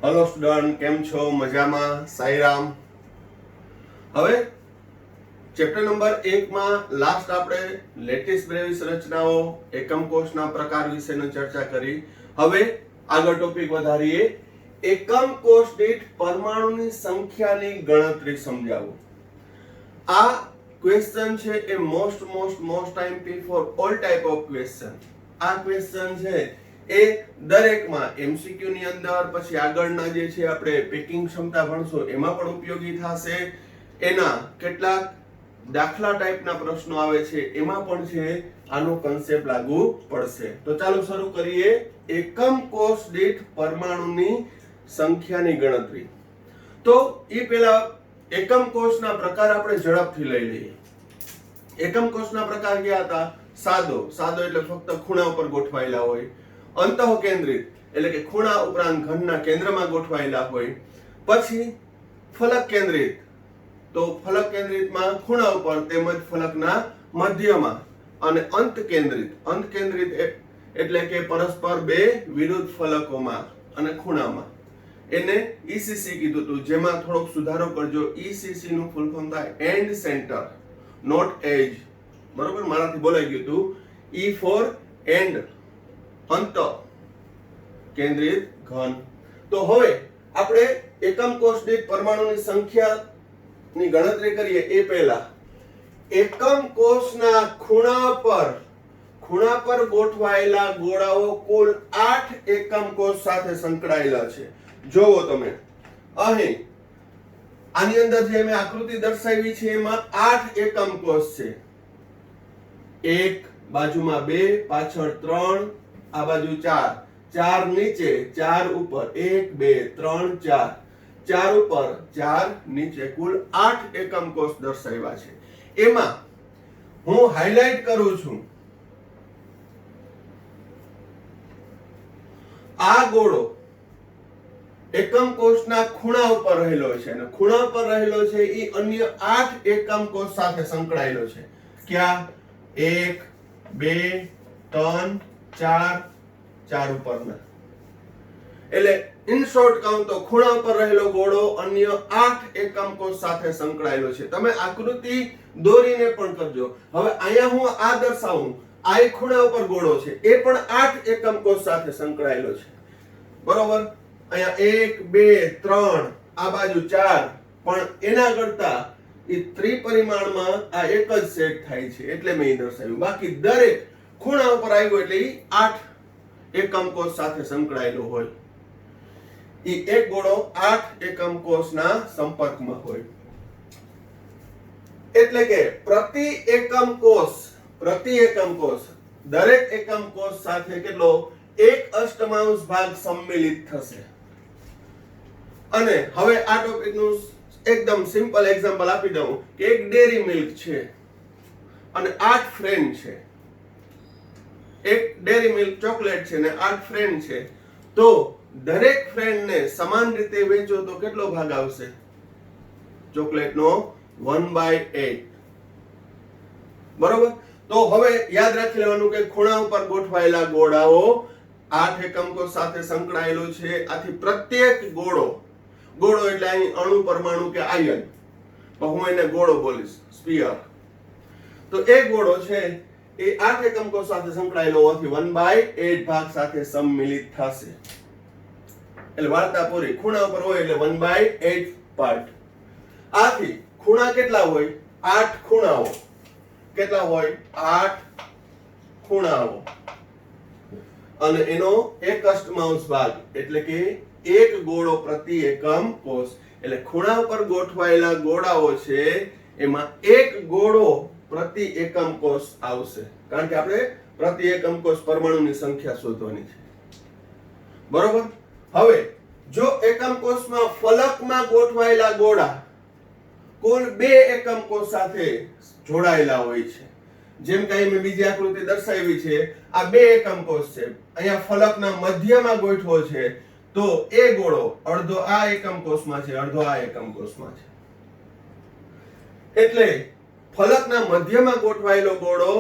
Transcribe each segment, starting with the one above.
Hello student, केम छो? मजामा? साईराम। હવે chapter number 1 માં લાસ્ટ આપણે લેટિસ બ્રેવિસ રચનાઓ એકમ કોષના પ્રકાર વિશેની ચર્ચા કરી. હવે આગળ ટોપિક વધારીએ. એકમ કોષ દીઠ પરમાણુની સંખ્યાની ગણતરી સમજાવો. આ ક્વેશ્ચન છે એ most IMP for all type of question. આ ક્વેશ્ચન છે એ દરેકમાં એમસીક્યુ ની અંદર, પછી આગળના જે છે આપણે પેકિંગ ક્ષમતા ભણશો એમાં પણ ઉપયોગી થશે. એના કેટલાક દાખલા ટાઈપના પ્રશ્નો આવે છે એમાં પણ છે આનો કન્સેપ્ટ લાગુ પડશે. તો ચાલો શરૂ કરીએ. એકમ કોષ દીઠ પરમાણુની સંખ્યાની ગણતરી. તો એ પહેલા એકમ કોષના પ્રકાર આપણે ઝડપથી લઈ લઈએ. એકમ કોષના પ્રકાર કયા હતા? સાદો એટલે ફક્ત ખૂણા ઉપર ગોઠવાયેલા હોય. અંતઃકેન્દ્રિત એટલે કે ખૂણા ઉપરાંત ઘનના કેન્દ્રમાં ગોઠવાયેલા હોય. પછી ફલક કેન્દ્રિત, તો ફલક કેન્દ્રિતમાં ખૂણા ઉપર તેમજ ફલકના મધ્યમાં. અને અંત કેન્દ્રિત એટલે કે પરસ્પર બે વિરુદ્ધ ફલકોમાં અને ખૂણામાં. એને ઈસીસી કીધું હતું, જેમાં થોડોક સુધારો કરજો. ઈસીસી નું ફૂલ ફોર્મ થાય એન્ડ સેન્ટર, નોટ એજ. બરોબર, મારાથી બોલાઈ ગયું હતું. ઈ ફોર એન્ડ, અંત કેન્દ્રિત ઘન. તો હવે આપણે એકમ કોષ દીઠ પરમાણુની સંખ્યાની ગણતરી કરીએ એ પહેલા એકમ કોષના ખૂણા પર ગોઠવાયેલા ગોળાઓ કુલ 8 એકમ કોષ સાથે સંકળાયેલા છે. જોવો તમે અહીં આની અંદર જે મેં આકૃતિ દર્શાવી છે એમાં 8 એકમ કોષ છે. 1 બાજુમાં 2, પાછળ 3, આ બાજુ 4, 4 નીચે, 4 ઉપર, 1 2 3 4, 4 ઉપર 4 નીચે, કુલ 8 એકમ કોષ દર્શાવ્યા છે. એમાં હું હાઇલાઇટ કરું છું આ ગોળો એકમ કોષના ખૂણા ઉપર રહેલો છે, અને ખૂણા ઉપર રહેલો છે એ અન્ય 8 એકમ કોષ સાથે સંકળાયેલો છે. ક્યાં? 1 2 3 4 ઉપરના. એટલે ઇન શોર્ટ કહું તો ખૂણા ઉપર રહેલો ગોળો અન્ય 8 એકમ કોષ સાથે સંકળાયેલો છે. તમે આકૃતિ દોરીને પણ કરજો. હવે અહીંયા હું આ દર્શાવું, આ એક ખૂણા ઉપર ગોળો છે, એ પણ 8 એકમ કોષ સાથે સંકળાયેલો છે. બરોબર, અહીંયા 1 2 3, આ બાજુ 4, પણ એના કરતા એ ત્રિપરિમાણમાં આ એક જ સેટ થાય છે એટલે મેં દર્શાવ્યું. બાકી દરેક ખૂણા ઉપર આવ્યો એટલે એ 8 એકમ કોષ સાથે સંકળાયેલો હોય. ઈ એક ગોળો 8 એકમ કોષના સંપર્કમાં હોય. એટલે કે પ્રતિ એકમ કોષ દરેક એકમ કોષ સાથે કેટલો? 1/8 ભાગ સંમિલિત થશે. અને હવે આ ટોપિકનું એકદમ સિમ્પલ એક્ઝામ્પલ આપી દઉં કે એક ડેરી મિલ્ક છે અને 8 ફ્રેન્ડ છે. એક ડેરી મિલ્ક ચોકલેટ છે ને 8 ફ્રેન્ડ છે. તો દરેક ફ્રેન્ડને સમાન રીતે વેચો તો કેટલો ભાગ આવશે? ચોકલેટનો 1/8. બરોબર. તો હવે યાદ રાખી લેવાનું કે ખૂણા ઉપર ગોઠવાયેલા ગોળાઓ 8 એકમ કોષ સાથે સંકળાયેલો છે. આથી પ્રત્યેક ગોળો એટલે અહીં અણુ, પરમાણુ કે આયન, પણ હું એને ગોળો બોલીશ, સ્ફિયર. તો એક ગોળો છે એ 8 એકમ કોષ સાથે સંકળાયેલો હોવાથી 1/8 ભાગ સાથે સંમિલિત થશે. એટલે વાર્તા પૂરી. ખૂણા ઉપર હોય એટલે 1/8 પાર્ટ. આથી ખૂણા કેટલા હોય? 8 ખૂણાઓ. કેટલા હોય? 8 ખૂણાઓ. અને એનો 1/8 ભાગ એટલે કે એક ગોળો પ્રતિ એકમ કોષ. એટલે ખૂણા ઉપર ગોઠવાયેલા ગોળાઓ છે એમાં એક ગોળો પ્રતિ એકમ કોષ આવશે, કારણ કે આપણે પ્રતિ એકમ કોષ પરમાણુની સંખ્યા શોધવાની છે. બરોબર. હવે જો એકમ કોષમાં ફલકમાં ગોઠવાયેલા ગોળા કુલ 2 એકમ કોષ સાથે જોડાયેલા હોય છે, જેમ કે મેં બીજી આકૃતિ દર્શાવી છે, આ 2 એકમ કોષ છે, અહીંયા ફલકના મધ્યમાં ગોઠવો છે, તો એ ગોળો અડધો આ એકમ કોષમાં છે, અડધો આ એકમ કોષમાં છે. એટલે ફલકના મધ્યમાં ગોઠવાયેલો ગોળો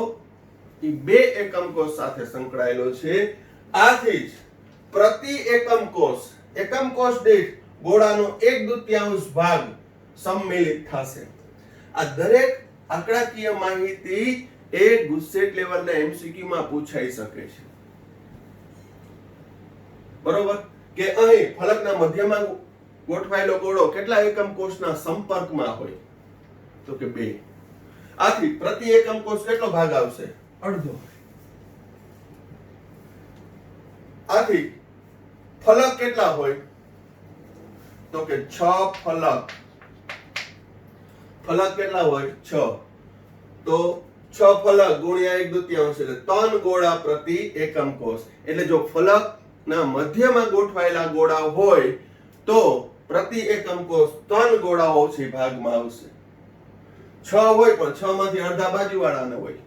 એ 2 એકમ કોષ સાથે સંકળાયેલો છે. આથી જ પ્રતિ એકમ કોષ એકમ કોષ દીઠ ગોળાનો 1/2 ભાગ સંમિલિત થશે. આ દરેક આંકડાકીય માહિતી એ ગુસ્સેટ લેવલના એમસીક્યુ માં પૂછાઈ શકે છે. બરોબર કે અહીં ફલકના મધ્યમાં ગોઠવાયેલો ગોળો કેટલા એકમ કોષના સંપર્કમાં હોય? તો કે 2. આથી પ્રતિ એકમ કોષ કેટલો ભાગ આવશે? અડધો. આથી ફલક કેટલા હોય? તો કે 6 ફલક. ફલક કેટલા હોય? 6. તો 6 ફલક ગુણ્યા 1/2 એટલે 3 ગોળા પ્રતિ એકમ કોષ. એટલે જો ફલકના મધ્યમાં ગોઠવાયેલા ગોળા હોય તો પ્રતિ એકમ કોષ 3 ગોળાઓ છે ભાગમાં આવશે. 6 હોય પણ 6 માંથી અડધા બાજુવાળાને હોય.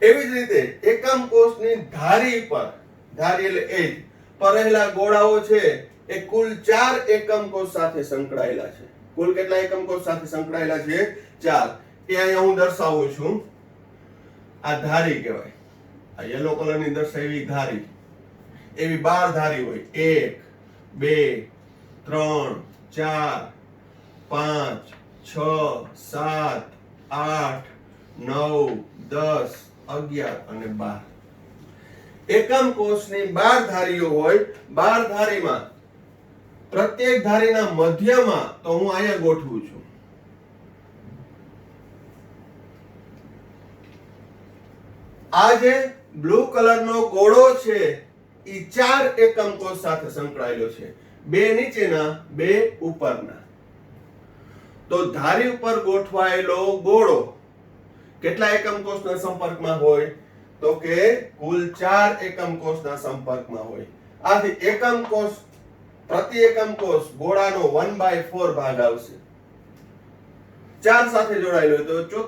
એવી જ રીતે એકમ કોષની ધારી પર, ધારી એટલે એજ પર રહેલા ગોળાઓ છે એ કુલ 4 એકમ કોષ સાથે સંકળાયેલા છે. કુલ કેટલા એકમ કોષ સાથે સંકળાયેલા છે? 4. એ અહીંયા હું દર્શાવું છું. આ ધારી કહેવાય. આ યલો કલરની દર્શાવી ધારી. એવી 12 ધારી હોય. 1 2 3 4 5 6 7 8 9 10 11 અને 12. એકમ કોષની 12 ધારીઓ હોય. 12 ધારીમાં પ્રત્યેક ધારીના મધ્યમાં તો હું અહીંયા ગોઠવું છું. આ જે બ્લુ કલરનો ગોળો છે એ 4 એકમ કોષ સાથે સંકળાયેલો છે. 2 નીચેના 2 ઉપરના. તો ધારી ઉપર ગોઠવાયેલો ગોળો કેટલા એકમ કોષના સંપર્કમાં હોય? તો કે કુલ 4 એકમ કોષના સંપર્કમાં હોય. આથી એકમ કોષ પ્રતિ એકમ કોષ ગોળાનો 1/4 ભાગ આવશે. 4 સાથે જોડાયેલો હોય તો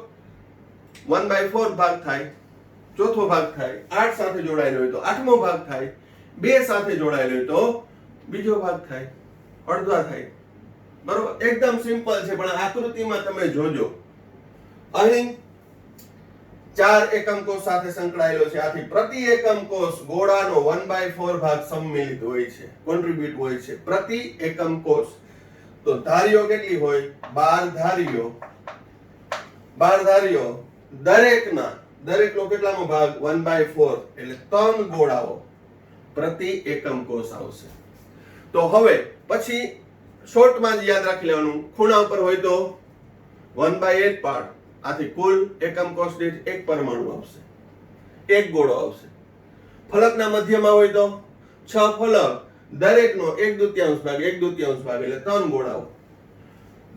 1/4 ભાગ થાય, ચોથો ભાગ થાય. 8 સાથે જોડાયેલો હોય તો 8મો ભાગ થાય. 2 સાથે જોડાયેલો હોય તો બીજો ભાગ થાય, અડધા થાય. બરોબર, એકદમ સિમ્પલ છે. પણ આકૃતિમાં તમે જોજો, અહીં 4 એકમ કોષ સાથે સંકળાયેલો છે. આથી પ્રતિ એકમ કોષ ગોળાનો 1/4 ભાગ સંમિલિત હોય છે, કોન્ટ્રીબ્યુટ હોય છે પ્રતિ એકમ કોષ. તો ધારીઓ કેટલી હોય? 12 ધારીઓ. 12 ધારીઓ દરેકનો કેટલામો ભાગ? 1/4 એટલે 3 ગોળાઓ પ્રતિ એકમ કોષ આવશે. તો હવે પછી શોર્ટમાં જ યાદ રાખી લેવાનું, ખૂણા ઉપર હોય તો 1/8 પાર્ટ. આથી કુલ એકમ કોષ દીઠ 1 પરમાણુ આવશે, 1 ગોળો આવશે. ફલકના મધ્યમાં હોય તો 6 ફલક, દરેકનો 1/2 ભાગ 1/2 ભાગ એટલે 3 ગોળાઓ.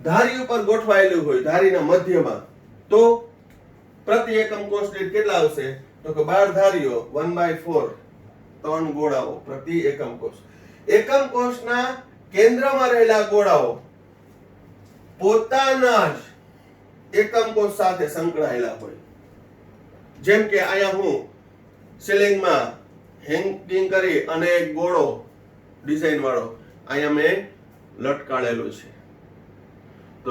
ધારી ઉપર ગોઠવાયેલું હોય ધારીના મધ્યમાં તો પ્રતિ એકમ કોષ દીઠ કેટલા આવશે? તો કે 12 ધારીઓ 1/4, 3 ગોળાઓ પ્રતિ એકમ કોષ. એકમ કોષના કેન્દ્રમાં રહેલા ગોળાઓ પોતાના જ એકમ કોષ સાથે સંકળાયેલા હોય. જેમ કે અહીંયા હું સીલિંગમાં હેંગિંગ કરી અને એક ગોળો ડિઝાઇન વાળો અહીંયા મેં લટકાળેલો છે, તો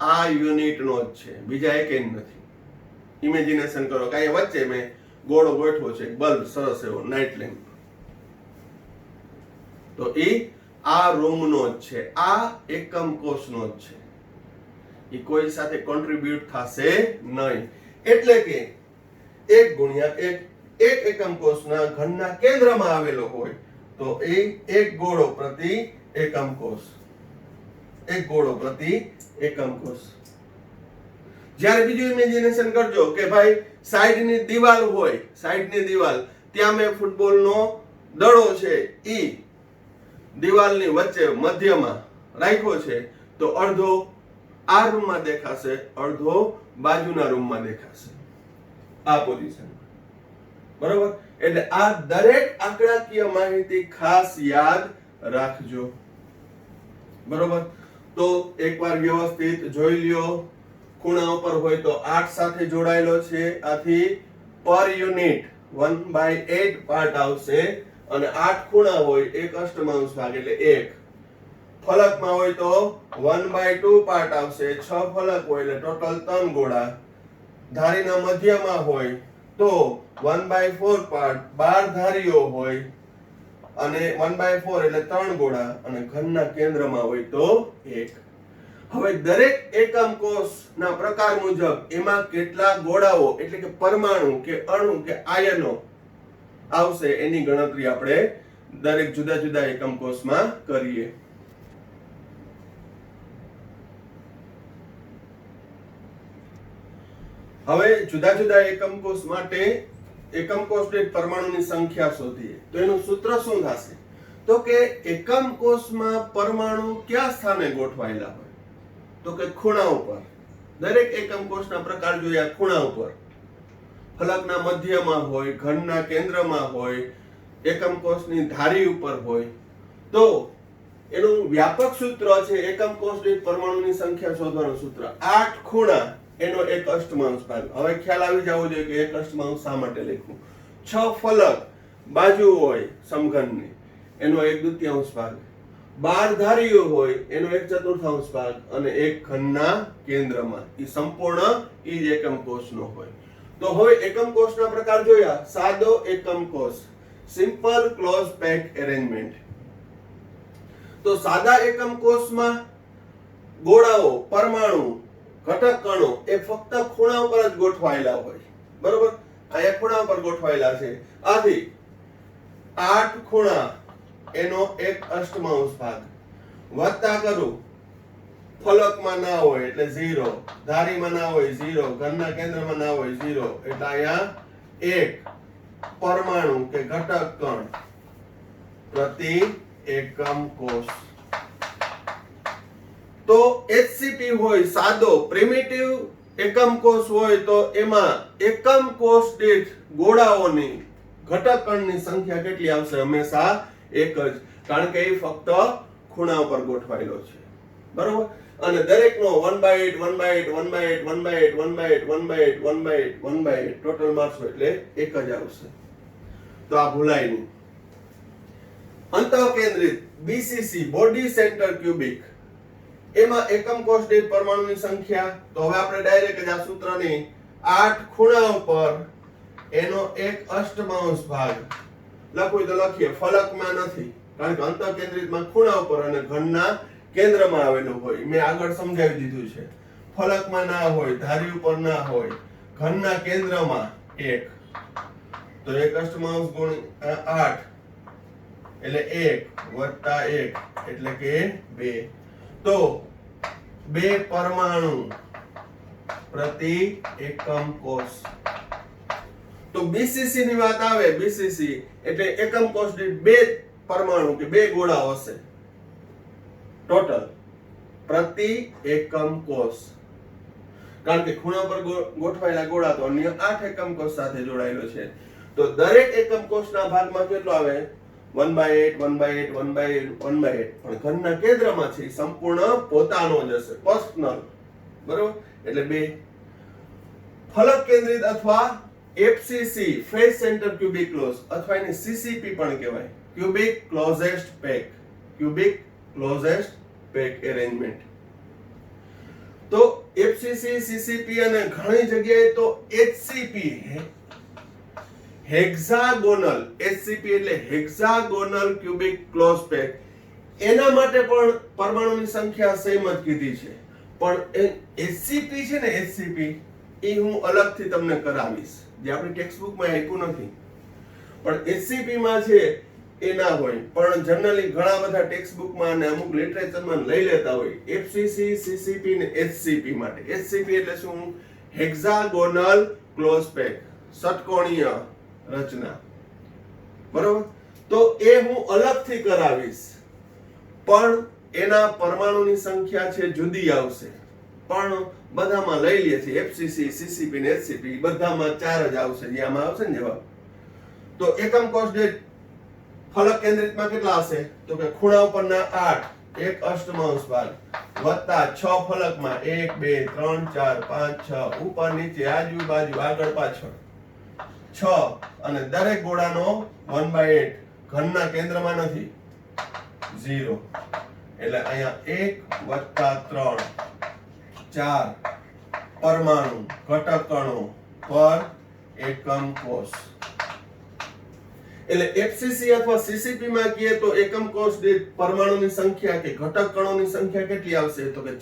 આ યુનિટનો જ છે, બીજા એકેય નથી. ઇમેજિનેશન કરો કે અહીંયા વચ્ચે મેં ગોળો ગોઠવો છે, બલ્બ સરસ એવો નાઇટ લેમ્પ, તો આ રૂમનો જ છે, આ એકમ કોષનો જ છે. એ કોઈ સાથે કોન્ટ્રીબ્યુટ થશે નહીં. એટલે કે 1 * 1 એક એકમ કોષના ઘનના કેન્દ્રમાં આવેલો હોય તો એ 1 ગોળો પ્રતિ એકમ કોષ. 1 ગોળો પ્રતિ એકમ કોષ. જ્યારે બીજું ઇમેજિનેશન કરજો કે ભાઈ સાઈડની દીવાલ હોય, સાઈડની દીવાલ, ત્યાં મેં ફૂટબોલનો દડો છે ઈ દીવાલની વચ્ચે મધ્યમાં રાખ્યો છે, તો અડધો આ રૂમમાં દેખાશે, અડધો બાજુના રૂમમાં દેખાશે, આ પોઝિશન. બરોબર, એટલે આ દરેક આંકડાકીય માહિતી ખાસ યાદ રાખજો. બરોબર, તો એકવાર વ્યવસ્થિત જોઈ લ્યો. ખૂણા ઉપર હોય તો 8 સાથે જોડાયેલો છે, આથી પર યુનિટ 1/8 પાર્ટ આવશે. અને 8 ખૂણા હોય 1 અષ્ટમાંશ ભાગ એટલે 1. ફલકમાં હોય તો 1/2 પાર્ટ આવશે. 6 ફલક હોય એટલે ટોટલ 3 ગોળા. ધારીના મધ્યમાં હોય તો 1/4 પાર્ટ, 12 ધારીઓ હોય અને 1/4 એટલે 3 ગોળા અને ઘનના કેન્દ્રમાં હોય તો 1. હવે દરેક એકમ કોષના પ્રકાર મુજબ એમાં કેટલા ગોળાઓ એટલે કે પરમાણુ કે અણુ કે આયનો આવશે એની ગણતરી આપણે દરેક જુદા જુદા એકમ કોષમાં કરીએ. હવે જુદા જુદા એકમ કોષ માટે એકમ કોષ દીઠ પરમાણુની સંખ્યા શોધીએ તો એનું સૂત્ર શું થશે? તો કે એકમ કોષમાં પરમાણુ કયા સ્થાને ગોઠવાયેલા હોય? તો કે ખૂણા ઉપર. દરેક એકમ કોષના પ્રકાર જોયા ખૂણા ઉપર. ફલકના મધ્યમાં હોય, ઘનના કેન્દ્રમાં હોય, એકમ કોષની ધારી ઉપર હોય. તો એનું વ્યાપક સૂત્ર છે એકમ કોષ દીઠ પરમાણુની સંખ્યા શોધવાનું સૂત્ર 8 ખૂણા એનો 1 અષ્ટમાંશ ભાગ. હવે ખ્યાલ આવી જવો જોઈએ કે 1 અષ્ટમાંશ શા માટે લખ્યું. 6 ફલક બાજુ હોય સમઘનની એનો 1/2 ભાગ. 12 ધારીઓ હોય એનો 1/4 ભાગ અને એક ઘનના કેન્દ્રમાં. એ સંપૂર્ણ ઈ જ એકમ કોષનો હોય. તો હવે એકમ કોષના પ્રકાર જોયા. સાદો એકમ કોષ, સિમ્પલ ક્લોઝ પેક એરેન્જમેન્ટ. તો સાદા એકમ કોષમાં ગોળાઓ, પરમાણુ, ઘટક કણો એ ફક્ત ખૂણા ઉપર જ ગોઠવાયેલા હોય. બરોબર? અહીંયા ખૂણા ઉપર ગોઠવાયેલા છે. આથી 8 ખૂણા એનો 1 અષ્ટમાંશ ભાગ વત્તા કરું. ફલકમાં ના હોય એટલે 0, ધારીમાં ના હોય 0, ઘનના કેન્દ્રમાં ના હોય 0 એટલે અહીંયા 1 પરમાણુ કે ઘટક કણ પ્રતિ એકમ કોષ. તો HCP હોય સાદો પ્રિમિટિવ એકમ કોષ હોય તો એમાં એકમ કોષ દીઠ ગોળાઓની ઘટક કણની સંખ્યા કેટલી આવશે? હંમેશા 1 જ. કારણ કે એ ફક્ત ખૂણા ઉપર ગોઠવાયેલો છે. બરોબર? અને દરેકનો 1/8 1/8 1/8 1/8 1/8 1/8 1/8 1/8 ટોટલ મારશો એટલે 1 જ આવશે. તો આ ભૂલાય નહીં. અંતઃકેન્દ્રિત BCC બોડી સેન્ટર ક્યુબિક એમાં એકમ કોષ દીઠ પરમાણુની સંખ્યા. તો હવે આપણે ડાયરેક્ટ જ આ સૂત્રની 8 ખૂણા ઉપર એનો 1 અષ્ટમાંશ ભાગ લખવું તો લખીએ. ફલકમાં નથી કારણ કે અંતઃકેન્દ્રિતમાં ખૂણા ઉપર અને ઘનના કેન્દ્રમાં આવેલું હોય. મેં આગળ સમજાવી દીધું છે. ફલકમાં ના હોય, ધારી ઉપર ના હોય, ઘનના કેન્દ્રમાં 1. તો 1 અષ્ટમાંશ ગુણ્યા 8 એટલે 1 વત્તા 1 એટલે કે 2. તો 2 પરમાણુ પ્રતિ એકમ કોષ. તો BCC ની વાત આવે, BCC એટલે એકમ કોષ દીઠ 2 પરમાણુ કે 2 ગોળા હશે ટોટલ પ્રતિ એકમ કોષ. કારણ કે ખૂણા પર ગોઠવાયેલા ગોળા તો અન્ય 8 એકમ કોષ સાથે જોડાયેલો છે. તો દરેક એકમ કોષના ભાગમાં કેટલો આવે? 1/8 1/8 1/8 1/8. પણ ઘનના કેન્દ્રમાં છે સંપૂર્ણ પોતાનો જ હશે, પર્સનલ. બરોબર? એટલે 2. ફલક કેન્દ્રિત અથવા FCC face centre cubic close અથવા એને CCP પણ કહેવાય. Cubic closest pack. Cubic closest pack arrangement. તો FCC, CCP અને ઘણી જગ્યાએ તો HCP હેક્સાગોનલ. HCP એટલે હેક્સાગોનલ ક્યુબિક ક્લોઝ પેક. એના માટે પણ પરમાણુની સંખ્યા સેમ જ કીધી છે. પણ HCP છે ને, HCP એ હું અલગથી તમને કરાવીશ, જે આપણી ટેક્સ્ટબુકમાં આપ્યું નથી. પણ HCP માં છે એ ના હોય, પણ જનરલી ઘણા બધા ટેક્સ્ટબુકમાં અને અમુક લિટરેચરમાં લઈ લેતા હોય FCC, CCP ને HCP માટે. HCP એટલે શું? હેક્સાગોનલ ક્લોઝ પેક, ષટકોણીય રચના. બરોબર? તો એ હું અલગથી કરાવીશ, પણ એના પરમાણુની સંખ્યા છે જુદી આવશે. પણ બધામાં લઈ લે છે FCC, CCP ને HCP બધામાં 4 જ આવશે, જે આમાં આવશે ને જવાબ. તો એકમ કોષ દીઠ ફલક કેન્દ્રિતમાં કેટલા હશે? તો કે ખૂણા ઉપરના 8 1 અષ્ટમાંશ ભાગ વત્તા 6 ફલકમાં 1 2 3 4 5 6 ઉપર નીચે આજુબાજુ આગળ પાછળ 6. અને દરેક ગોળાનો 1/8 ઘનના કેન્દ્રમાં નથી 0. એટલે અહીંયા 1 + 3 4 પરમાણુ ઘટક કણો પર એકમ કોષ. એટલે એફસીસી અથવા સીસીપી માં કહીએ તો એકમ કોષ દીઠ પરમાણુની સંખ્યા કે ઘટક કણોની સંખ્યા કેટલી આવશે તો કે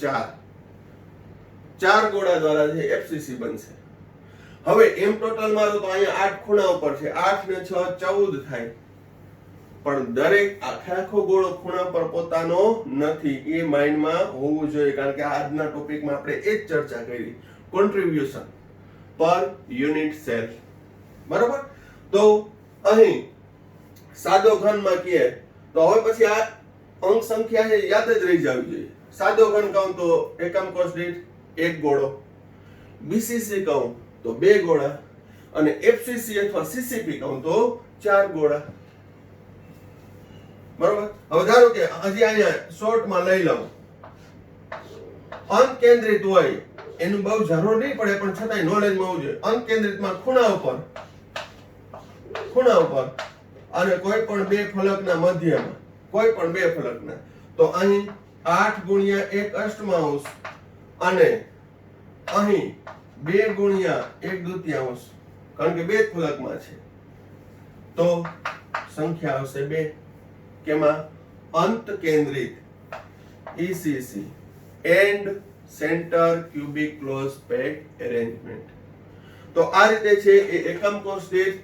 4 ગોળા દ્વારા જે એફસીસી બનશે. હવે એમ ટોટલ મારો તો અહીંયા 8 ખૂણા ઉપર છે, 8 ને 6 14 થાય, પણ દરેક આખો ગોળો ખૂણા પર પોતાનો નથી, એ માઇન્ડમાં હોવું જોઈએ, કારણ કે આજના ટોપિકમાં આપણે એ જ ચર્ચા કરી, કોન્ટ્રીબ્યુશન પર યુનિટ સેલ. બરોબર? તો અહીં સાદો ઘનમાં કહીએ તો હવે પછી આ અંક સંખ્યા છે યાદ જ રહી જવી જોઈએ. સાદો ઘન કહું તો એકમ કોષ દીઠ 1 ગોળો, બીસીસી કહું તો 2 ગોળા, અને એફસીસી અથવા સીસીપી કહું તો 4 ગોળા. બરોબર? હવે ધારો કે હજી અહીંયા શોર્ટમાં લઈ લઉં, અનકેન્દ્રિત હોય એનું બહુ જરૂર નહીં પડે, પણ છતાંય નોલેજમાં હોવું જોઈએ. અનકેન્દ્રિતમાં ખૂણા ઉપર અને કોઈ પણ બે ફલકના મધ્યમાં, કોઈ પણ બે ફલકના, તો અહીં 8 ગુણ્યા 1 અષ્ટમાંશ અને અહીં 2 ગુણ્યા 1 દૂતીયાંશ, કારણ કે બે જ ફલકમાં છે, તો સંખ્યા આવશે 2. કેમાં? અંત કેન્દ્રિત ECC, end centre cubic close pack arrangement. તો આ રીતે છે એ એકમ કોષ દીઠ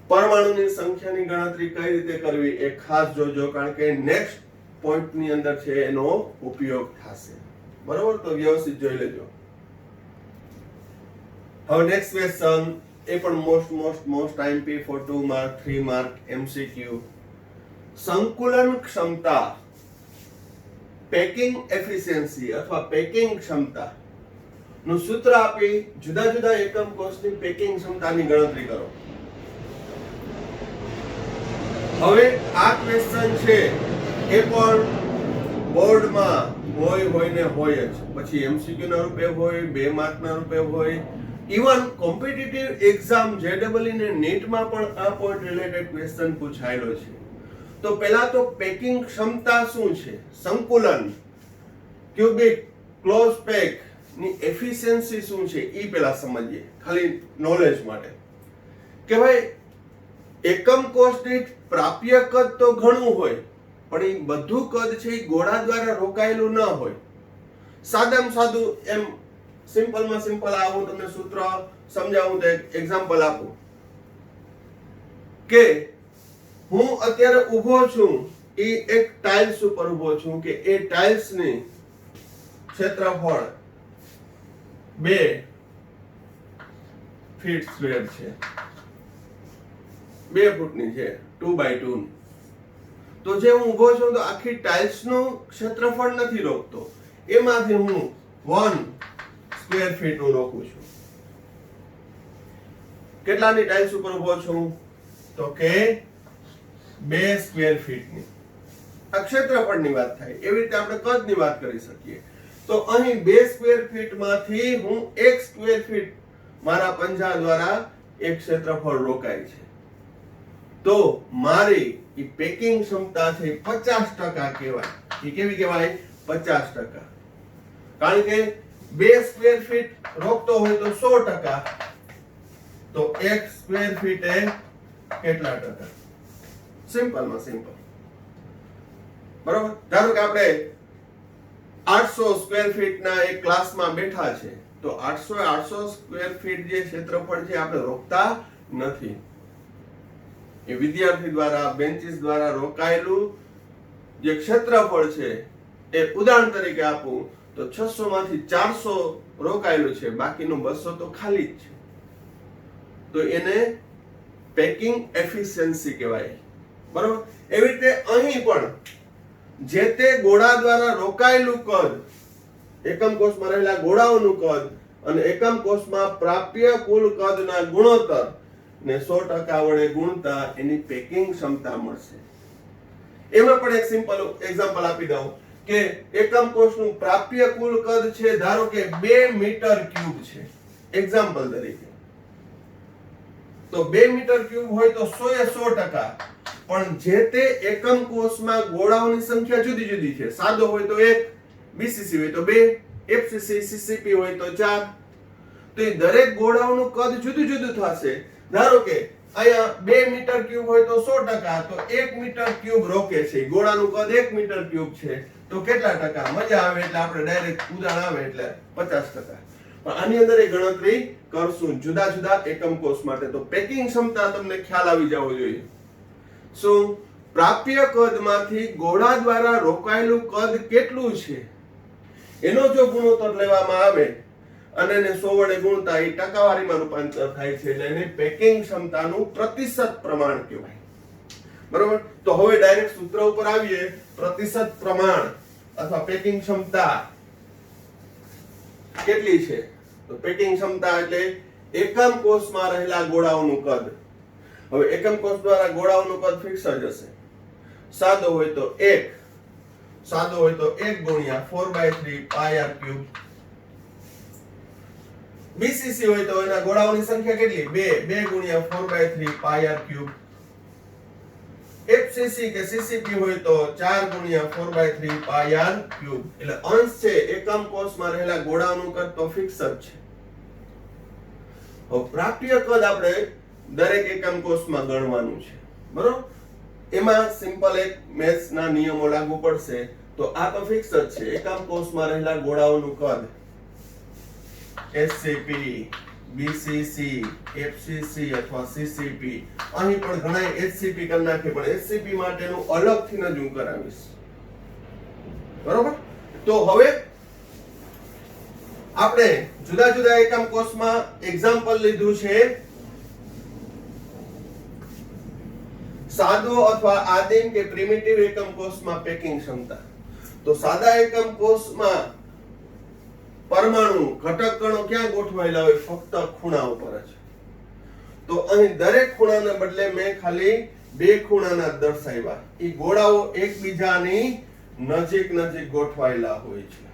પરમાણુની સંખ્યાની ગણતરી કઈ રીતે કરવી એ ખાસ જોજો, કારણ કે નેક્સ્ટ પોઈન્ટની અંદર છે એનો ઉપયોગ થશે. બરોબર? તો વ્યવસ્થિત જોઈ લેજો. હવે નેક્સ્ટ ક્વેશ્ચન, એ પણ most IMP for 2 mark 3 mark MCQ. સંકુલન ક્ષમતા, પેકિંગ એફિશિયન્સી અથવા પેકિંગ ક્ષમતા નું સૂત્ર આપી જુદા જુદા એકમ કોષની પેકિંગ ક્ષમતાની ગણતરી કરો. હવે આ ક્વેશ્ચન છે એ પણ બોર્ડમાં હોય ને હોય જ, પછી MCQ ના રૂપે હોય, 2 માર્ક ના રૂપે હોય, ઇવન કોમ્પિટિટિવ એક્ઝામ JEE ને NEET માં પણ આ પોઈન્ટ રિલેટેડ ક્વેશ્ચન પૂછાયેલો છે. તો પહેલા તો પેકિંગ ક્ષમતા શું છે, સંકુલન ક્યુબિક ક્લોઝ પેક ની એફિશિયન્સી શું છે એ પહેલા સમજીએ, ખાલી નોલેજ માટે, કે ભાઈ એકમ કોષ દીઠ પ્રાપ્ય કદ તો ઘણું હોય, પણ એ બધું કદ છે એ ગોળા દ્વારા રોકાયેલું ન હોય. સાદામાં સાદું એમ સિમ્પલમાં સિમ્પલ આ હું તમને સૂત્ર સમજાવું તો એક એક્ઝામ્પલ આપું કે હું અત્યારે ઊભો છું, એ એક ટાઇલ્સ ઉપર ઊભો છું, કે એ ટાઇલ્સ ની ક્ષેત્રફળ 2 ફીટ સ્ક્વેર છે, 2 ફૂટની છે, 2 બાય 2. તો જે હું ઊભો છું તો આખી ટાઇલ્સ નું ક્ષેત્રફળ નથી રોકતો, એમાંથી હું 1 સ્ક્વેર ફીટ નું રોકું છું. કેટલાની ટાઇલ્સ ઉપર ઊભો છું તો કે 2 સ્ક્વેર ફીટની. આ ક્ષેત્રફળની વાત થાય, એવી રીતે આપણે કદની વાત કરી શકીએ. તો અહીં 2 સ્ક્વેર ફીટમાંથી હું 1 સ્ક્વેર ફીટ મારા પંજા દ્વારા એક ક્ષેત્રફળ રોકાય છે. તો મારી ઈ પેકિંગ ક્ષમતા છે 50% કહેવાય. એ કેવી કહેવાય? 50%. કારણ કે 2 સ્ક્વેર ફીટ રોકતો હોય તો 100%, તો 1 સ્ક્વેર ફીટ એ કેટલા ટકા? સિમ્પલમાં સિમ્પલ. બરોબર? ધારો કે આપણે 800 સ્ક્વેર ફીટના એક ક્લાસમાં બેઠા છે, તો 800 સ્ક્વેર ફીટ જે ક્ષેત્રફળ છે આપણે રોકતા નથી. એ વિદ્યાર્થી દ્વારા બેન્ચીસ દ્વારા રોકાયેલું જે ક્ષેત્રફળ છે, એ ઉદાહરણ તરીકે આપું તો 600 માંથી 400 રોકાયેલું છે, બાકીનું 200 તો ખાલી જ છે. તો એને પેકિંગ એફિશિયન્સી કહેવાય. બરોબર? એવી રીતે અહીં પણ જે તે ગોળા દ્વારા રોકાયેલું કદ, એકમ કોષમાં રહેલા ગોળાઓનું કદ અને એકમ કોષમાં પ્રાપ્ય કુલ કદના ગુણોત્તર ને 100% વડે ગુણતા એની પેકિંગ ક્ષમતા મળશે. એમાં પણ એક સિમ્પલ એક્ઝામ્પલ આપી દઉં કે એકમ કોષનું પ્રાપ્ય કુલ કદ છે ધારો કે 2 મીટર ક્યુબ છે, એક્ઝામ્પલ તરીકે. તો 2 મીટર ક્યુબ હોય તો 100%, પણ જે તે એકમ કોષમાં ગોળાઓની સંખ્યા જુદી જુદી છે. સાદો હોય તો 1, બીસીસી હોય તો 2, એફસીસી સીસીપી હોય તો 4. તો એ દરેક ગોળાઓનું કદ જુદું જુદું થશે. ધારો કે અહીંયા 2 મીટર ક્યુબ હોય તો 100%, તો 1 મીટર ક્યુબ રોકે છે. ગોળાનું કદ 1 મીટર ક્યુબ છે તો કેટલા ટકા? મજા આવે એટલે આપણે ડાયરેક્ટ ઉદાહરણ આવે એટલે 50%. પણ આની અંદર એ ગણતરી કરશું જુદા જુદા એકમ કોષ માટે. તો પેકિંગ ક્ષમતા તમને ખ્યાલ આવી જવો જોઈએ. શું પ્રાપ્ય કદમાંથી ગોળા દ્વારા રોકાયેલું કદ કેટલું છે એનો જો ગુણોત્તર લેવામાં આવે અને એને 100 વડે ગુણતા એ ટકાવારીમાં રૂપાંતર થાય છે એટલે એને પેકિંગ ક્ષમતાનું પ્રતિશત પ્રમાણ કહેવાય. બરોબર? તો હવે ડાયરેક્ટ સૂત્ર ઉપર આવીએ. પ્રતિશત પ્રમાણ અથવા પેકિંગ ક્ષમતા કેટલી છે? તો પેકિંગ ક્ષમતા એટલે એકમ કોષમાં રહેલા ગોળાઓનું કદ. હવે એકમ કોષ દ્વારા ગોળાઓનું કદ ફિક્સ જ હશે. સાદો હોય તો 1, સાદો હોય તો 1 ગુણ્યા 4/3 પાઈ આર ક્યુબ. બીસીસી હોય તો એના ગોળાઓની સંખ્યા કેટલી? 2 ગુણ્યા 4/3 પાઈ આર ક્યુબ. એફસીસી કે સીસીપી હોય તો 4 ગુણ્યા 4/3 પાઈ આર ક્યુબ. એટલે અંશ છે એકમ કોષમાં રહેલા ગોળાઓનું કદ તો ફિક્સ જ છે. હવે પ્રાપ્ય કદ આપણે દરેક એકમ કોષમાં ગણવાનું છે. બરોબર? એમાં સિમ્પલ એક મેથ્સ ના નિયમો લાગુ પડશે. તો આ તો ફિક્સ જ છે. એકમ કોષમાં રહેલા ગોળાઓનું કદ એચસીપી, બીસીસી, એફસીસી અથવા સીસીપી. અહીં પણ ઘણા એચસીપી કરી નાખે, પણ એચસીપી માટેનું અલગથી જ હું કરાવીશ. બરોબર? તો હવે આપણે જુદા જુદા એકમ કોષમાં એક્ઝામ્પલ લીધું છે સાદો અથવા આદિમ કે પ્રિમિટિવ એકમ કોષમાં પેકિંગ ક્ષમતા. તો સાદા એકમ કોષમાં પરમાણુ ઘટક કણો ક્યાં ગોઠવાયેલા હોય? ફક્ત ખૂણા ઉપર જ. તો અહીં દરેક ખૂણાને બદલે મેં ખાલી 2 ખૂણાના દર્શાવ્યા. એ ગોળાઓ એકબીજાની નજીક નજીક ગોઠવાયેલા હોય છે,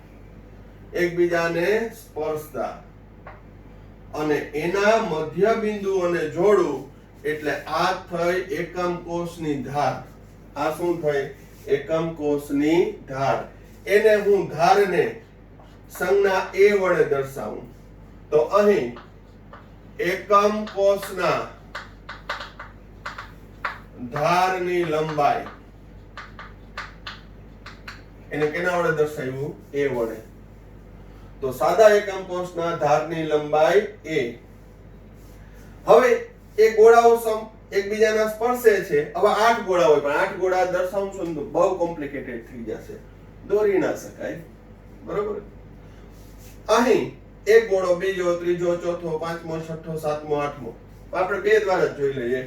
એકબીજાને સ્પર્શતા, અને એના મધ્ય બિંદુઓને જોડું એટલે આ થઈ એકમ કોષની ધાર. આ શું થઈ? એકમ કોષની ધાર. એને હું ધારને સંજ્ઞા a વડે દર્શાવું. તો અહીં એકમ કોષના ધારની લંબાઈ એને કેના વડે દર્શાવ્યું? a વડે. તો સાદા એકમ કોષના ધારની લંબાઈ a. હવે એ ગોળાઓ એકબીજાના સ્પર્શે છે. હવે 8 ગોળા હોય, પણ 8 ગોળા દર્શાવશું તો બહુ કોમ્પ્લિકેટેડ થઈ જશે, દોરી ના શકાય. બરોબર? અહીં એક ગોળો, બીજો, ત્રીજો, ચોથો, પાંચમો, છઠ્ઠો, સાતમો, આઠમો આપણે 2 દ્વારા જ જોઈ લઈએ.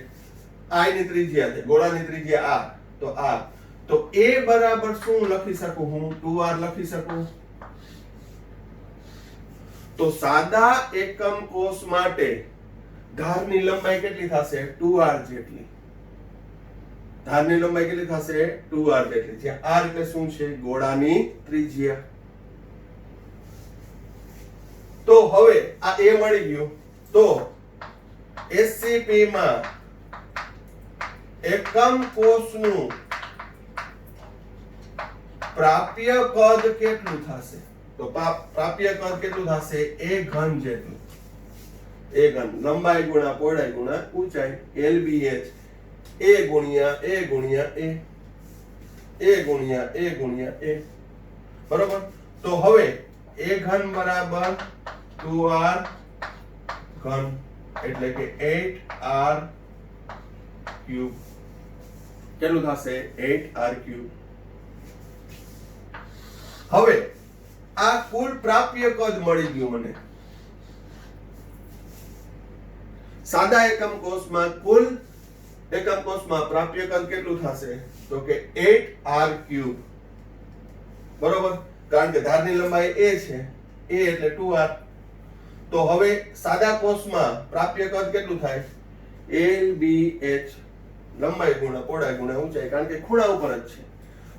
આ ની ત્રિજ્યા છે, ગોળાની ત્રિજ્યા r. તો r, તો a બરાબર શું લખી શકું હું? 2r લખી શકું. તો સાદા એકમ કોષ માટે ધારની લંબાઈ કેટલી થશે? 2r જેટલી. ધારની લંબાઈ કેટલી થશે? 2r જેટલી. જ્યાં r એટલે શું છે? ગોળાની ત્રિજ્યા. તો હવે આ a મળી ગયું. તો એસસીપી માં એકમ કોષનું પ્રાપ્ય કદ કેટલું થશે? તો પ્રાપ્ય કદ કેટલું થશે? a ઘન જેટલું. a ઘન લંબાઈ ગુણા પહોળાઈ ગુણા ઊંચાઈ, LBH a ગુણ્યા a ગુણ્યા a, a ગુણ્યા a ગુણ્યા a. બરોબર? તો હવે a ઘન બરાબર 2r ઘન એટલે કે 8r ક્યુબ. કેટલું થશે? 8r cube. હવે આ કુલ પ્રાપ્ય કદ મળી ગયું મને. સાદા એકમ કોષમાં કુલ એકમ કોષમાં પ્રાપ્ય કદ કેટલું થશે? તો કે 8r ક્યુબ. બરોબર? કારણ કે ધારની લંબાઈ a છે, a એટલે 2r. તો હવે સાદા કોષમાં પ્રાપ્ય કદ કેટલું થાય? LBH લંબાઈ ગુણા પહોળાઈ ગુણા ઊંચાઈ, કારણ કે ખૂણા ઉપર જ છે.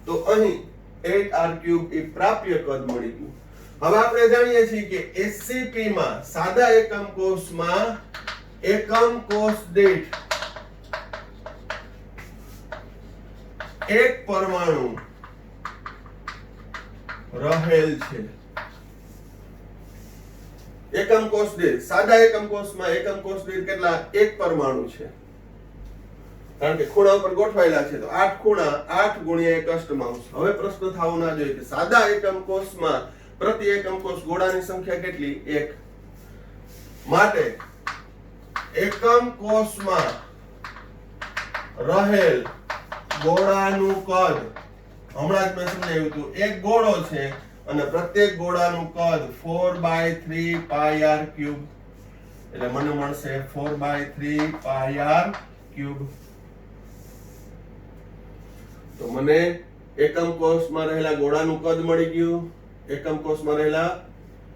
તો અહીં 8r ક્યુબ એ પ્રાપ્ય કદ મળી ગયું. હવે આપણે જાણીએ છીએ કે એસસીપી માં સાદા એકમ કોષમાં એકમ કોષ દીઠ એક પરમાણુ રહેલ છે. એકમ કોષ દીઠ સાદા એકમ કોષમાં એકમ કોષ દીઠ કેટલા? એક પરમાણુ છે. કારણ કે ખૂણા ઉપર ગોઠવાયેલા છે તો 8 ખૂણા 8 ગુણ્યા 1 અષ્ટમાંશ. હવે પ્રશ્ન થવો ના જોઈએ કે સાદા એકમ કોષમાં પ્રતિ એકમ કોષ ગોળાની સંખ્યા કેટલી? 1. માટે એકમ કોષમાં રહેલ ગોળાનું કદ, હમણાં જ મેં સમજાવ્યું હતું, એક ગોળો છે અને પ્રત્યેક ગોળાનું કદ 4/3 પાઈ r ક્યુબ, એટલે મને મળશે 4/3 પાઈ r ક્યુબ. તો મને એકમ કોષમાં રહેલા ગોળાનું કદ મળી ગયું, એકમ કોષમાં રહેલા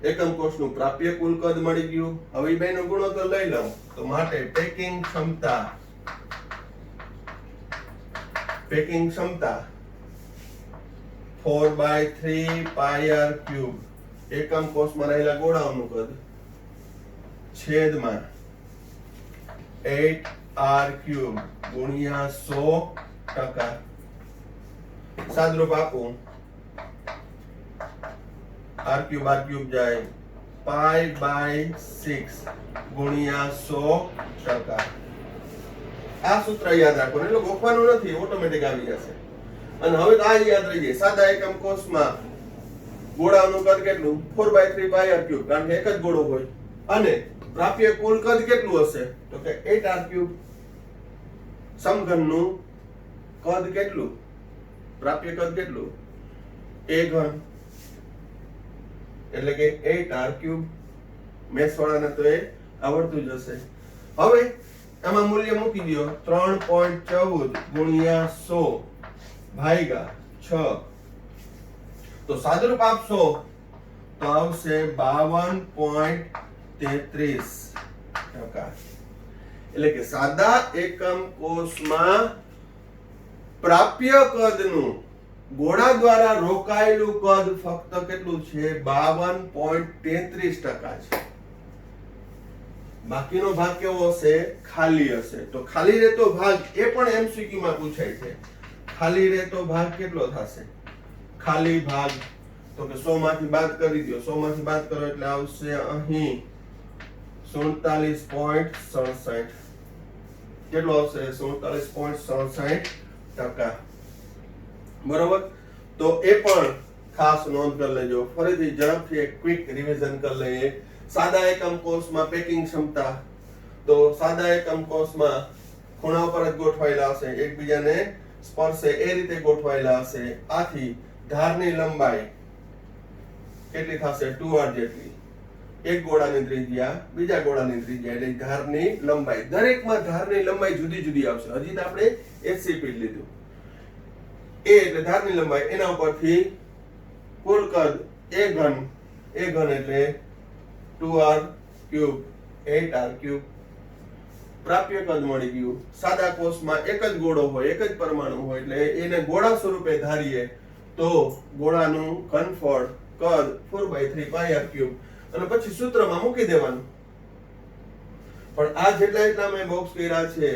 એકમ કોષનું પ્રાપ્ય કુલ કદ મળી ગયું. હવે બેનો ગુણોત્તર લઈ લઉં તો માટે પેકિંગ ક્ષમતા 4/3 પાઈ r ક્યુબ એકમ કોષમાં રહેલા ગોળાઓનું કદ છેદમાં 8r ક્યુબ ગુણ્યા 100%. સાદરૂપ આપું, r ક્યુબ જાય π/6 ગુણ્યા 100%. આ સૂત્ર યાદ રાખો, એટલે ગોખવાનું નથી, ઓટોમેટિક આવી જશે. અને હવે તો આ યાદ રહી જાય, સાદા એકમ કોષમાં ગોળાનું કદ કેટલું? 4/3 પાઈ r ક્યુબ, કારણ કે એક જ ગોળો હોય. અને પ્રાપ્ય કુલ કદ કેટલું હશે? તો કે 8r ક્યુબ. સમઘનનું કદ કેટલું? પ્રાપ્ય કદ કેટલું? a ઘન, એટલે કે 8r ક્યુબ. મેથ્સ વાળાને તો એ આવડતું જ હશે. હવે આમાં મૂલ્ય મૂકી દો, 3.14 ગુણ્યા 100 ભાગ્યા 6. તો સાદરૂપ આપશો તો આવશે 52.33%. એટલે કે સાદા એકમ કોષમાં પ્રાપ્ય કદનું ગોળા દ્વારા રોકાયેલું કદ ફક્ત કેટલું છે? 52.33% છે. બાકીનો ભાગ કેવો હશે? ખાલી હશે. તો ખાલી રહેતો ભાગ એ પણ એમસીક્યુ માં પૂછાય છે. ખાલી રહેતો ભાગ કેટલો થશે? ખાલી ભાગ તો કે 100 માંથી બાદ કરી દો. 100 માંથી બાદ કરો એટલે આવશે અહીં 47.67. કેટલો આવશે? 47.67%. બરોબર. તો એ પણ ખાસ નોંધ કરી લેજો. ફરીથી ઝડપથી એક ક્વિક રિવિઝન કરી લઈએ. સાદા એકમ કોષમાં પેકિંગ ક્ષમતા, તો સાદા એકમ કોષમાં ખૂણા પર જ ગોઠવાયેલા હશે, એકબીજાને સ્પર્શે એ રીતે ગોઠવાયેલા હશે. આથી ધારની લંબાઈ કેટલી થશે? 2r જેટલી. એક ગોળાની ત્રિજ્યા, બીજા ગોળાની ત્રિજ્યા, એટલે ધારની લંબાઈ. દરેકમાં ધારની લંબાઈ જુદી જુદી આવશે. હજી તો આપણે એચસીપી લીધું. એ એટલે ધારની લંબાઈ, એના ઉપરથી કુલ કદ a ઘન એટલે 2r ક્યુબ 8r ક્યુબ. પ્રાપ્ય કદ મળી ગયું. સાદા કોષમાં એક જ ગોળો હોય, એક જ પરમાણુ હોય, એટલે એને ગોળા સ્વરૂપે ધારીએ તો ગોળાનું ઘનફળ કદ 4/3 પાઈ r ક્યુબ, અને પછી સૂત્રમાં મૂકી દેવાનું. પણ આ જેટલા મેં બોક્સ કર્યા છે,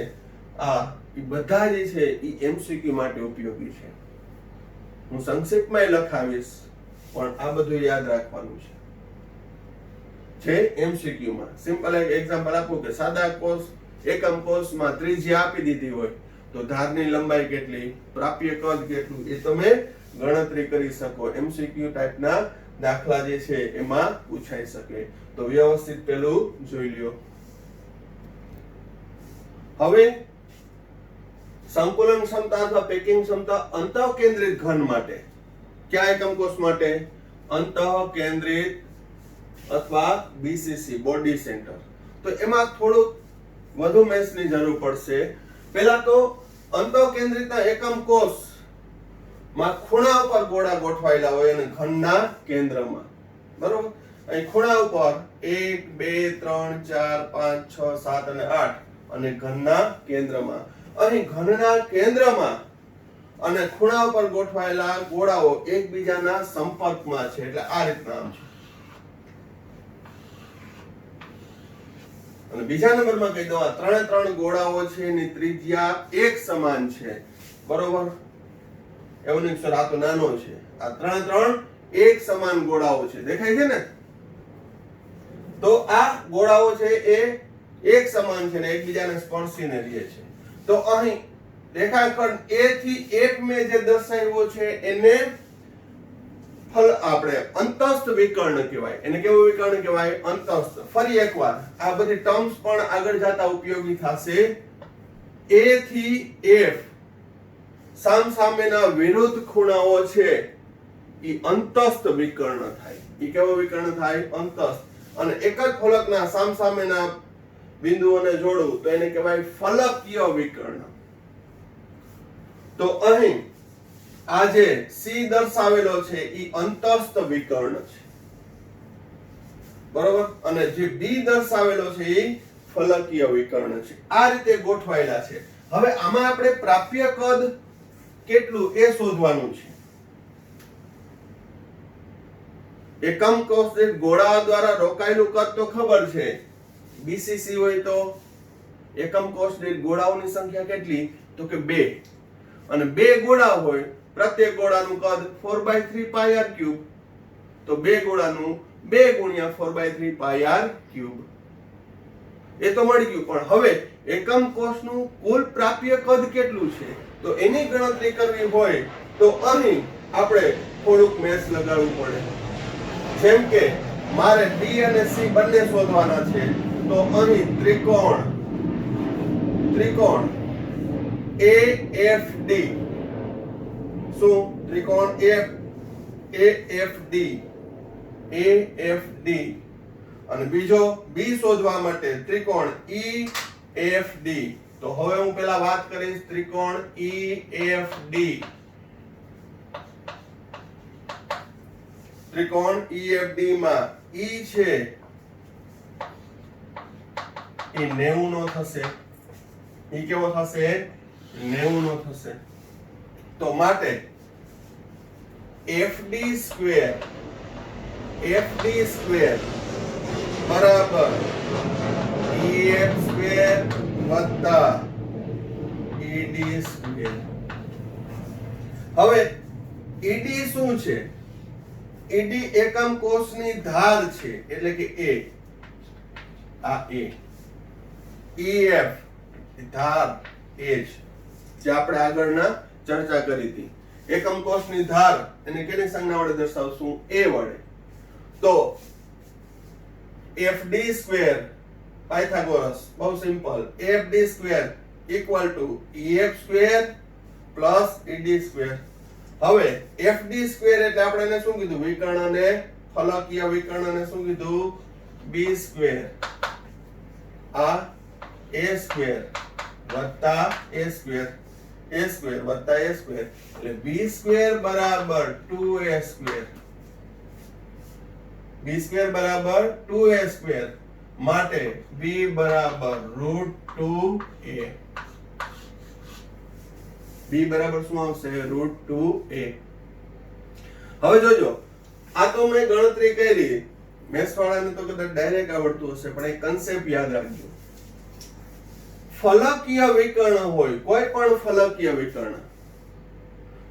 આ બધા જે છે એ એમસીક્યુ માટે ઉપયોગી છે. હું સંક્ષિપ્તમાં લખાવીશ, પણ આ બધું યાદ રાખવાનું છે એમસીક્યુ માં. સિમ્પલ એક એક્ઝામ્પલ આપું કે સાદા કોષ એકમ કોષમાં ત્રિજ્યા આપી દીધી હોય તો ધારની લંબાઈ કેટલી, પ્રાપ્ય કદ કેટલું, એ તમે ગણતરી કરી શકો. એમસીક્યુ ટાઈપના દાખલા જે છે એમાં પૂછાઈ શકે. તો વ્યવસ્થિત પેલું જોઈ લ્યો. હવે સંકુલન ક્ષમતા અથવા પેકિંગ ક્ષમતા અંતઃકેન્દ્રિત ઘન માટે, કયા એકમ કોષ માટે? અંતઃકેન્દ્રિત અથવા બીસીસી, બોડી સેન્ટર. તો એમાં થોડુંક વધુ મેથ્સની જરૂર પડશે. પહેલા તો અંતઃકેન્દ્રિતના એકમ કોષ માં ખૂણા ઉપર ગોળા ગોઠવાયેલા હોય અને ઘનના કેન્દ્રમાં. બરોબર. અહીં ખૂણા ઉપર 1 2 3 4 5 6 7 અને 8, અને ઘનના કેન્દ્રમાં. અહીં ઘનના કેન્દ્રમાં અને ખૂણા ઉપર ગોઠવાયેલા ગોળાઓ એકબીજાના સંપર્કમાં છે, એટલે આ રીતના આમ છે. અને બીજા નંબરમાં કહી દઉં, આ ત્રણ ગોળાઓ છે એની ત્રિજ્યા એક સમાન છે. બરોબર. એવું નહીં સર, આ તો નાનો છે. આ ત્રણ એક સમાન ગોળાઓ છે, દેખાય છે ને? તો આ ગોળાઓ છે એ એક સમાન છે ને એકબીજાને સ્પર્શીને રહે છે. તો અહીં રેખાખંડ A થી F મેં જે દર્શાવ્યો છે એને આપણે અંતસ્થ વિકર્ણ કહેવાય. એને કેવું વિકર્ણ કહેવાય? અંતસ્થ. ફરી એકવાર આ બધી ટર્મ્સ પણ આગળ જતા ઉપયોગી થશે. A થી F સામસામેના વિરુદ્ધ ખૂણાઓ છે ઈ અંતસ્થ વિકર્ણ થાય. ઈ કેવો વિકર્ણ થાય? અંતસ્થ. અને એક જ ફલકના સામસામેના બિંદુઓને જોડવું તો એને કહેવાય ફલકીય વિકર્ણ. તો અહીં આ જે C દર્શાવેલો છે ઈ અંતસ્થ વિકર્ણ છે, બરોબર, અને જે B દર્શાવેલો છે ઈ ફલકીય વિકર્ણ છે. આ રીતે ગોઠવાયેલા છે. હવે આમાં આપણે પ્રાપ્ય કદ કેટલું એ શોધવાનું છે. એકમ કોષ દીઠ ગોળા દ્વારા રોકાયેલું કદ તો ખબર છે, BCC હોય તો એકમ કોષ દીઠ ગોળાઓની સંખ્યા કેટલી? તો કે 2. અને 2 ગોળા હોય, પ્રત્યેક ગોળાનું કદ 4/3 πr ક્યુબ. તો 2 ગોળાનું 2 ગુણ્યા 4/3 πr ક્યુબ. એ તો મળી ગયું. પણ હવે એકમ કોષનું કુલ પ્રાપ્ય કદ કેટલું છે તો એની ગણતરી કરવી હોય તો અહીં આપણે થોડુંક મેથ્સ લગાડવું પડે. જેમ કે મારે B અને C બંને શોધવાના છે. તો અહીં ત્રિકોણ AFD, શું? ત્રિકોણ AFD અને બીજો B શોધવા માટે ત્રિકોણ EFD. તો હવે હું પહેલા વાત કરીશ ત્રિકોણ EFD. ત્રિકોણ EFD માં E છે એ 90 નો થશે. એ કેવો થશે? 90 નો થશે. તો માટે FD સ્ક્વેર બરાબર EF સ્ક્વેર વત્તા ED સ્ક્વેર. હવે ED શું છે? ED એકમ કોષની ધાર છે, એટલે કે A. આ A. EF ધાર એ જ જે આપણે આગળના ચર્ચા કરી હતી. એકમ કોષની ધાર એને કેની સંજ્ઞા વડે દર્શાવશું? A વડે. તો FD સ્ક્વેર પાયથાગોરસ, બહુ simple. FD square equal to EF square plus ED square. હવે FD સ્ક્વેર એટલે આપણે એને શું કીધું? વિકર્ણ અને ફલકીય વિકર્ણ અને શું કીધું? B square. આ A સ્ક્વેર વત્તા A સ્ક્વેર વત્તા A સ્ક્વેર એટલે B સ્ક્વેર બરાબર 2A સ્ક્વેર. B સ્ક્વેર બરાબર 2A સ્ક્વેર માટે B બરાબર √2A. B બરાબર શું આવશે? √2A. હવે જોજો, આ તો મેં ગણતરી કરી. મેથ્સ વાળાને તો કદાચ ડાયરેક્ટ આવડતું હશે, પણ એક કન્સેપ્ટ યાદ રાખજો. ફલકીય વિકર્ણ હોય, કોઈ પણ ફલકીય વિકર્ણ,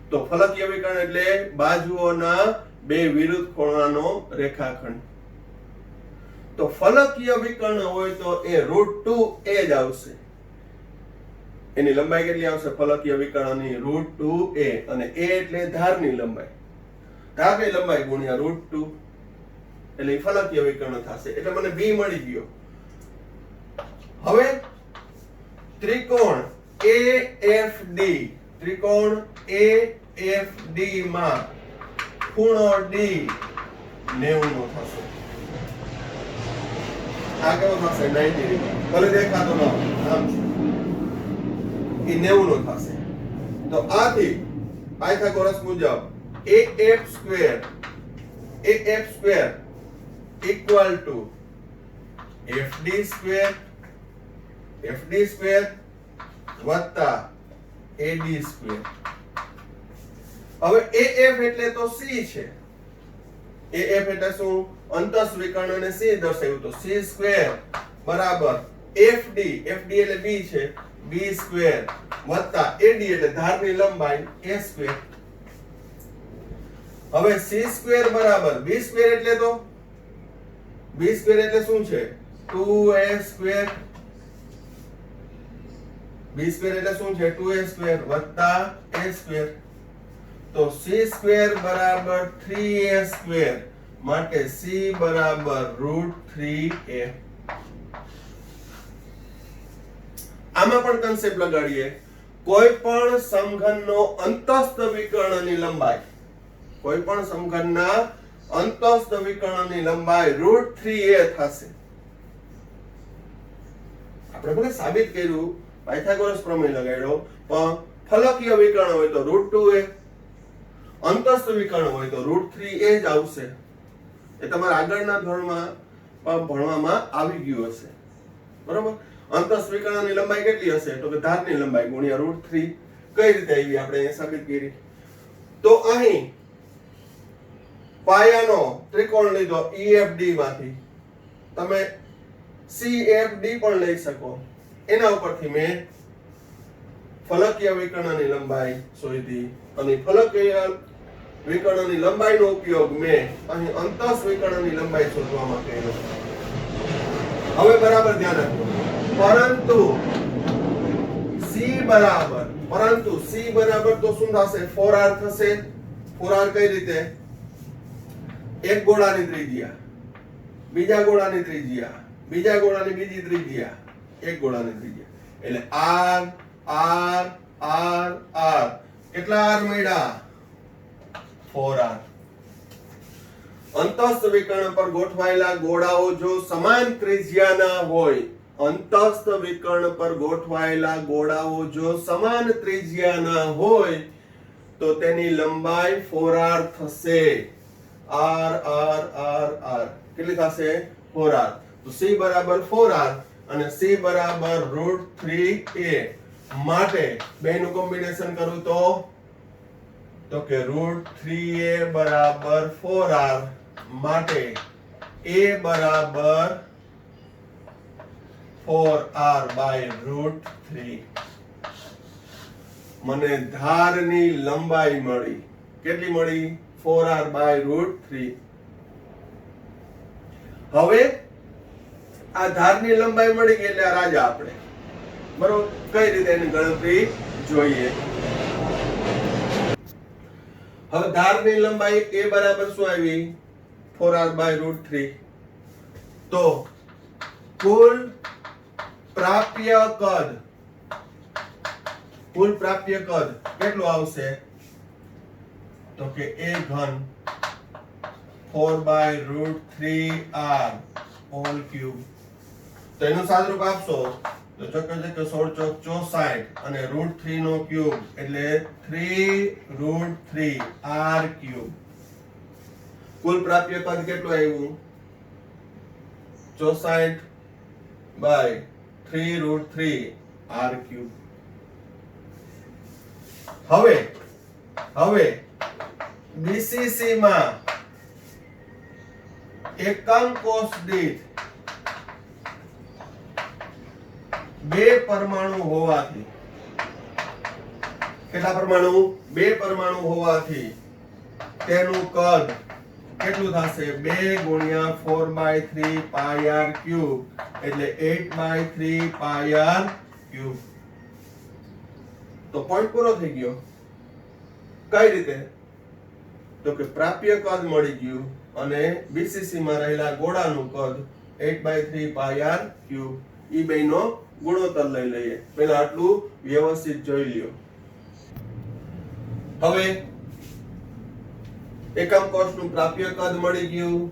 તો ફલકીય વિકર્ણ એટલે બાજુઓના બે વિરુદ્ધ ખૂણાનો રેખાખંડ. તો ફલકીય વિકર્ણ હોય તો એ √2A જ આવશે. એની લંબાઈ કેટલી આવશે? ફલકીય વિકર્ણની √2A. અને A એટલે ધારની લંબાઈ. ધારની લંબાઈ ગુણ્યા √2 એટલે ફલકીય વિકર્ણ થશે. એટલે મને B મળી ગયો. હવે ત્રિકોણ AFD માં ખૂણો D 90 નો થશે. આ કેવો થશે? 90 ડિગ્રી. ભલે દેખાતો ન હોય, આમ છે. એ 90 નો થશે. તો આથી પાયથાગોરસ મુજબ AF square equal to FD square વત્તા AD સ્ક્વેર. હવે AF એટલે તો C છે. AF એટલે શું? અંતસ્થ વિકર્ણ અને C દર્શાવ્યું. તો C સ્ક્વેર બરાબર FD એટલે B છે, B સ્ક્વેર વત્તા AD એટલે ધારની લંબાઈ A સ્ક્વેર. હવે C સ્ક્વેર બરાબર B સ્ક્વેર એટલે તો B સ્ક્વેર એટલે શું છે? 2A સ્ક્વેર b સ્ક્વેર એટલે શું છે 2a સ્ક્વેર વત્તા a સ્ક્વેર તો c સ્ક્વેર બરાબર 3a સ્ક્વેર માટે c બરાબર √3a આમાં પણ કન્સેપ્ટ લગાડીએ કોઈ પણ સમઘનનો અંતસ્થ વિકર્ણની લંબાઈ કોઈ પણ સમઘનના અંતસ્થ વિકર્ણની લંબાઈ √3a થશે આપણે ભલે સાબિત કર્યું પાયથાગોરસ પ્રમેય લગાડ્યો પણ ફલકીય વિકર્ણ હોય તો √2a અંતસ્થ વિકર્ણ હોય તો √3a જ આવશે એ તમારા આગળના ધોરણમાં ભણવામાં આવી ગયું હશે બરોબર અંતસ્થ વિકર્ણની લંબાઈ કેટલી હશે તો કે ધારની લંબાઈ ગુણ્યા √3 કઈ રીતે આવી આપણે એ સાબિત કરી તો અહીં પાયાનો ત્રિકોણ લીધો EFD માંથી તમે CFD પણ લઈ શકો એના ઉપરથી મેં ફલકીય વિકર્ણની લંબાઈ શોધી અને ફલકીય વિકર્ણની લંબાઈનો ઉપયોગ મેં અહીં અંતસ્થ વિકર્ણની લંબાઈ શોધવામાં કર્યો હવે બરાબર ધ્યાન રાખો પરંતુ C બરાબર તો શું થશે 4r થશે 4r કઈ રીતે એક ગોળાની ત્રિજ્યા બીજા ગોળાની ત્રિજ્યા બીજા ગોળાની બીજી ત્રિજ્યા એક ગોળાની ત્રિજ્યા એટલે r r r r કેટલા r મળ્યા 4r અંતસ્થ વિકર્ણ પર ગોઠવાયેલા ગોળાઓ જો સમાન ત્રિજ્યાના હોય અંતસ્થ વિકર્ણ પર ગોઠવાયેલા ગોળાઓ જો સમાન ત્રિજ્યાના હોય તો તેની લંબાઈ 4r થશે r r r r કેટલી થશે 4r તો c બરાબર 4r અને c બરાબર √3a માટે બેનું કોમ્બિનેશન કરું તો કે √3a બરાબર 4r માટે a બરાબર 4r by √3 મને ધારની લંબાઈ મળી કેટલી મળી 4r by √3 હવે આ ધારની લંબાઈ મળી ગઈ એટલે આ રાજા આપણે બરોબર કઈ રીતે એની ગણતરી જોઈએ હવે ધારની લંબાઈ a બરાબર શું આવી 4r by √3 તો કુલ પ્રાપ્ય કદ કેટલું આવશે તો કે a ઘન 4 by √3r હોલ ક્યુબ તો એનું સાદુરૂપ આપશો તો ચોક્કસ 16 ચોક 64 અને √3 નો ક્યુબ એટલે 3√3r ક્યુબ કુલ પ્રાપ્ય કદ કેટલું આવ્યું 64 by 3√3r ક્યુબ હવે BCC માં એકમ કોષ દીઠ બે પરમાણુ હોવાથી કેટલા પરમાણુ બે પરમાણુ હોવાથી તેનું કદ કેટલું થશે 2 ગુણ્યા 4/3 પાઈ r ક્યુબ એટલે 8/3 પાઈ r ક્યુબ તો પોઈન્ટ પૂરો થઈ ગયો કઈ રીતે તો કે પ્રાપ્ય કદ મળી ગયું અને BCC માં રહેલા ગોળાનું કદ 8/3 પાઈ r ક્યુબ ઈ બેનો ગુણોત્તર લઈ લઈએ પહેલા આટલું વ્યવસ્થિત જોઈ લ્યો હવે એકમ કોષનું પ્રાપ્ય કદ મળી ગયું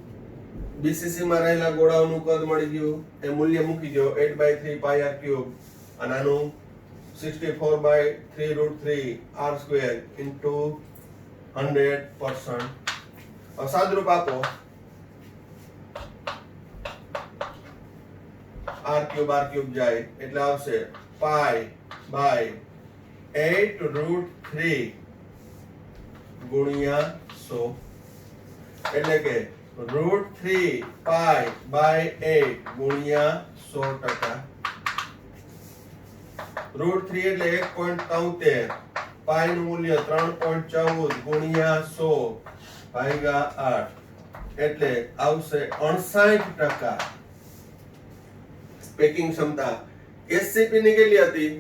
BCC માં રહેલા ગોળાઓનું કદ મળી ગયું એ મૂલ્ય મૂકી દો 8/3 પાઈ r ક્યુબ અને આનું 64/3√3 r સ્ક્વેર ઇન્ટુ 100% સાદુરૂપ આપો r ક્યુબ જાય એટલે આવશે પાઈ બાય 8√3 ગુણ્યા 100 એટલે કે √3 પાઈ બાય 8 ગુણ્યા 100% √3 એટલે 1.73 પાઈ નું મૂલ્ય 3.14 ગુણ્યા 100 ભાગ્યા 8 એટલે આવશે 59% પેકિંગ ક્ષમતા SCP ની કેટલી હતી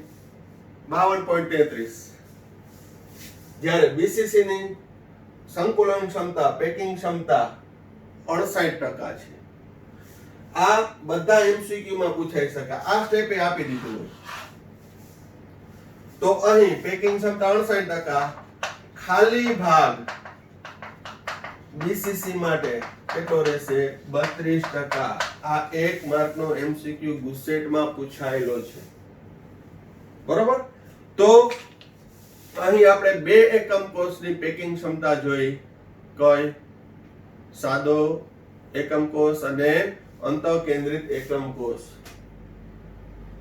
52.33. જ્યારે બીસીસી ની સંકુલન ક્ષમતા પેકિંગ ક્ષમતા 68% છે. આ બધા એમસીક્યુ માં પૂછાઈ શકે. આ સ્ટેપે આપી દીધું હોય તો અહીં પેકિંગ ક્ષમતા 68%, ખાલી ભાગ બીસીસી માટે કેટલો રહેશે 32%. આ 1 માર્કનો એમસીક્યુ ગુસ્સેટમાં પૂછાયેલો છે. બરોબર. તો અહીં આપણે 2 એકમ કોષની પેકિંગ ક્ષમતા જોઈ. કઈ? સાદો એકમ કોષ અને અંતઃકેન્દ્રિત એકમ કોષ.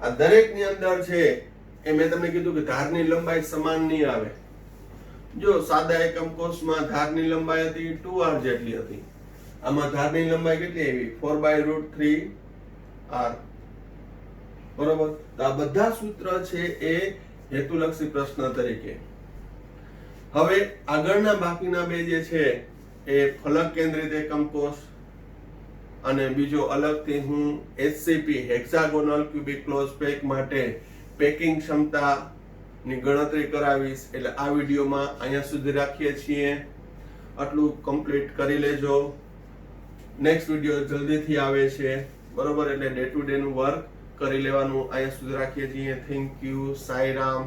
આ દરેકની અંદર છે એ મેં તમને કીધું કે ધારની લંબાઈ સમાન નહીં આવે. જો સાદા એકમ કોષમાં ધારની લંબાઈ હતી 2r જેટલી હતી. આમાં ધારની લંબાઈ કેટલી આવી? 4/√3r. બરોબર. તો આ બધા સૂત્ર છે એ હેતુલક્ષી પ્રશ્ન તરીકે. હવે આગળના બાકીના બે જે છે એ ફલક કેન્દ્રિત એકમ કોષ અને બીજો અલગથી હું HCP હેક્સાગોનલ ક્યુબિક ક્લોઝ પેક માટે પેકિંગ ક્ષમતા ની ગણતરી કરાવીશ. એટલે આ વિડીયોમાં અહીંયા સુધી રાખીએ છીએ. આટલું કમ્પ્લીટ કરી લેજો. નેક્સ્ટ વિડીયો જલ્દીથી આવે છે. બરોબર. એટલે ડે ટુ ડે નું વર્ક કરી લેવાનું. અહીંયા સુધી રાખીએ છીએ. Thank you. સાંઈરામ.